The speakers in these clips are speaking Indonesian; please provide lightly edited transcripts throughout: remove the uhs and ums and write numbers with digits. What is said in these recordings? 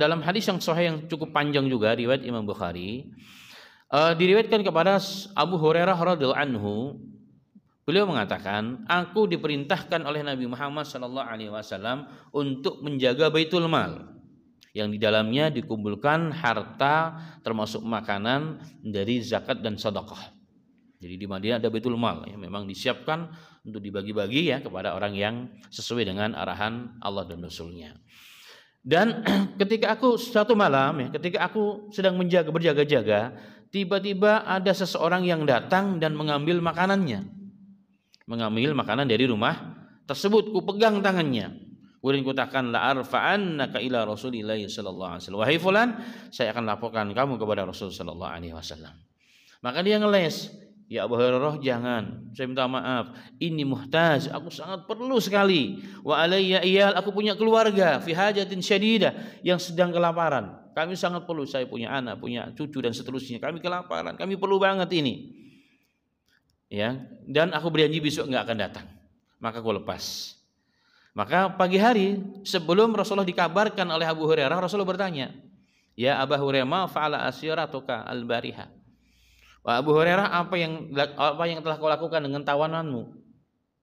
dalam hadis yang sahih yang cukup panjang juga riwayat Imam Bukhari, diriwayatkan kepada Abu Hurairah radhiyallahu anhu, beliau mengatakan, aku diperintahkan oleh Nabi Muhammad SAW untuk menjaga Baitul Mal, yang di dalamnya dikumpulkan harta termasuk makanan dari zakat dan sedekah. Jadi di Madinah ada Baitul Mal, ya, memang disiapkan untuk dibagi-bagi ya kepada orang yang sesuai dengan arahan Allah dan Rasul-Nya. Dan ketika aku suatu malam, ya, ketika aku sedang berjaga-jaga, tiba-tiba ada seseorang yang datang dan mengambil makanannya, mengambil makanan dari rumah tersebut. Ku pegang tangannya, kemudian kutakan, la arfa'annaka ila Rasulillah sallallahu alaihi wasallam. Wahai fulan, saya akan laporkan kamu kepada Rasul sallallahu alaihi wasallam. Maka dia ngeles, ya Abu Hurairah, jangan, saya minta maaf, ini muhtaj, aku sangat perlu sekali. Wa alayya iyal, aku punya keluarga, fi hajatin syadidah, yang sedang kelaparan. Kami sangat perlu, saya punya anak, punya cucu dan seterusnya. Kami kelaparan, kami perlu banget ini. Ya, dan aku berjanji besok enggak akan datang. Maka aku lepas. Maka pagi hari sebelum Rasulullah dikabarkan oleh Abu Hurairah, Rasulullah bertanya, ya Abu Hurairah, ma fa'ala asyiratuka al-bariha. Wah, Abu Hurairah, apa yang telah kau lakukan dengan tawananmu?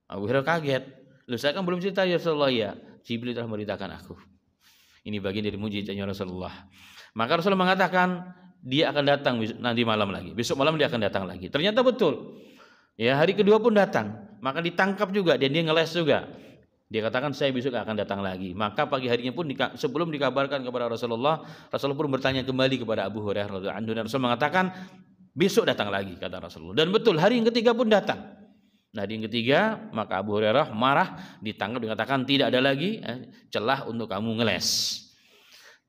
Abu Hurairah kaget. Loh, saya kan belum cerita ya Rasulullah. Ya, Jibril telah memberitakan aku. Ini bagian dari mujizatnya Rasulullah. Maka Rasulullah mengatakan dia akan datang nanti malam lagi. Besok malam dia akan datang lagi. Ternyata betul. Ya, hari kedua pun datang. Maka ditangkap juga dan dia ngeles juga. Dia katakan saya besok akan datang lagi. Maka pagi harinya pun sebelum dikabarkan kepada Rasulullah, Rasulullah pun bertanya kembali kepada Abu Hurairah radhiyallahu anhu, dan Rasul mengatakan besok datang lagi, kata Rasulullah. Dan betul, hari yang ketiga pun datang. Nah, hari yang ketiga maka Abu Hurairah marah, ditangkap, dikatakan tidak ada lagi celah untuk kamu ngeles.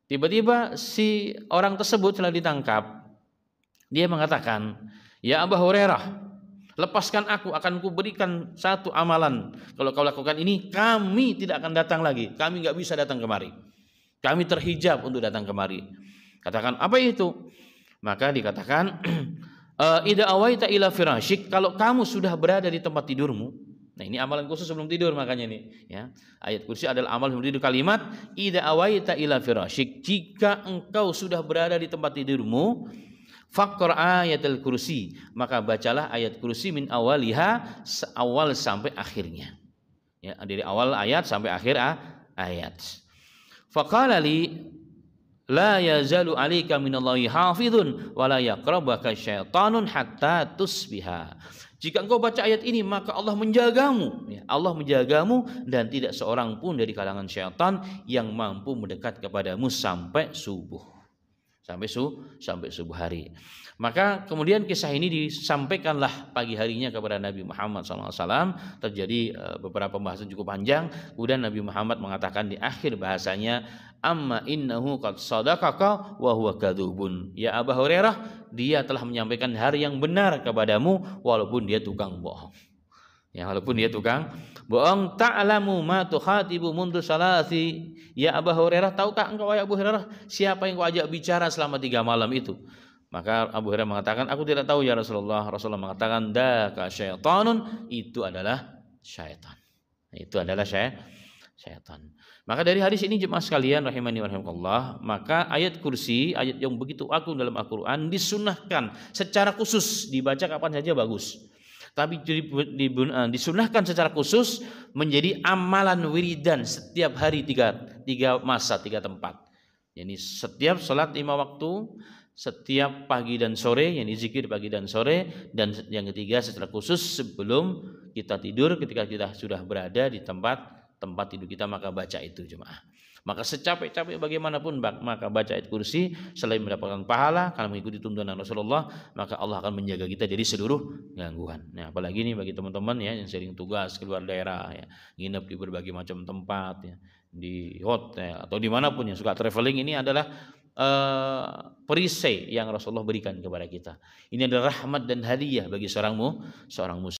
Tiba-tiba si orang tersebut setelah ditangkap, dia mengatakan, ya Abu Hurairah, lepaskan aku, akan kuberikan satu amalan. Kalau kau lakukan ini, kami tidak akan datang lagi. Kami nggak bisa datang kemari. Kami terhijab untuk datang kemari. Katakan, apa itu? Maka dikatakan, ida awaita ila firashik, kalau kamu sudah berada di tempat tidurmu. Nah, ini amalan khusus sebelum tidur, makanya nih, ya. Ayat kursi adalah amal sebelum tidur. Kalimat ida awaita ila firashik, jika engkau sudah berada di tempat tidurmu, faqra ayatul kursi, maka bacalah ayat kursi min awaliha, awal sampai akhirnya. Ya, dari awal ayat sampai akhir ayat. Faqala li la yazalu alika minallahi hafizun wa la yaqrabaka syaitanun hatta tusbiha. Jika engkau baca ayat ini, maka Allah menjagamu, ya, Allah menjagamu, dan tidak seorang pun dari kalangan syaitan yang mampu mendekat kepadamu sampai subuh. Sampai subuh hari. Maka kemudian kisah ini disampaikanlah pagi harinya kepada Nabi Muhammad SAW. Terjadi beberapa pembahasan cukup panjang. Kemudian Nabi Muhammad mengatakan di akhir bahasanya, amma innahu qad sadaqaka wa huwa kadzubun. Ya Abu Hurairah, dia telah menyampaikan hal yang benar kepadamu walaupun dia tukang bohong. Ya, walaupun dia tukang bohong. Ta'lamu ma tukhatibu mundu salasi. Ya Abu Hurairah, tahukah engkau ya Abu Hurairah siapa yang kau ajak bicara selama 3 malam itu? Maka Abu Hurairah mengatakan, aku tidak tahu ya Rasulullah. Rasulullah mengatakan, daka syaitanun, itu adalah syaitan. Itu adalah syaitan. Maka dari hadis ini jemaah sekalian rahimani wa rahimakumullah, maka ayat kursi, ayat yang begitu agung dalam Al-Qur'an, disunnahkan secara khusus dibaca kapan saja bagus. Tapi disunahkan secara khusus menjadi amalan wiridan setiap hari, tiga masa, 3 tempat. Jadi setiap sholat 5 waktu, setiap pagi dan sore, yang zikir pagi dan sore, dan yang ketiga secara khusus sebelum kita tidur, ketika kita sudah berada di tempat tidur kita, maka baca itu jemaah. Maka secapek-capek bagaimanapun, maka baca ayat kursi, selain mendapatkan pahala karena mengikuti tuntunan Rasulullah, maka Allah akan menjaga kita dari seluruh gangguan. Nah, apalagi nih bagi teman-teman ya yang sering tugas keluar daerah, ya, nginep di berbagai macam tempat, ya, di hotel atau dimanapun yang suka traveling, ini adalah perisai yang Rasulullah berikan kepada kita. Ini adalah rahmat dan hadiah bagi seorang muslim.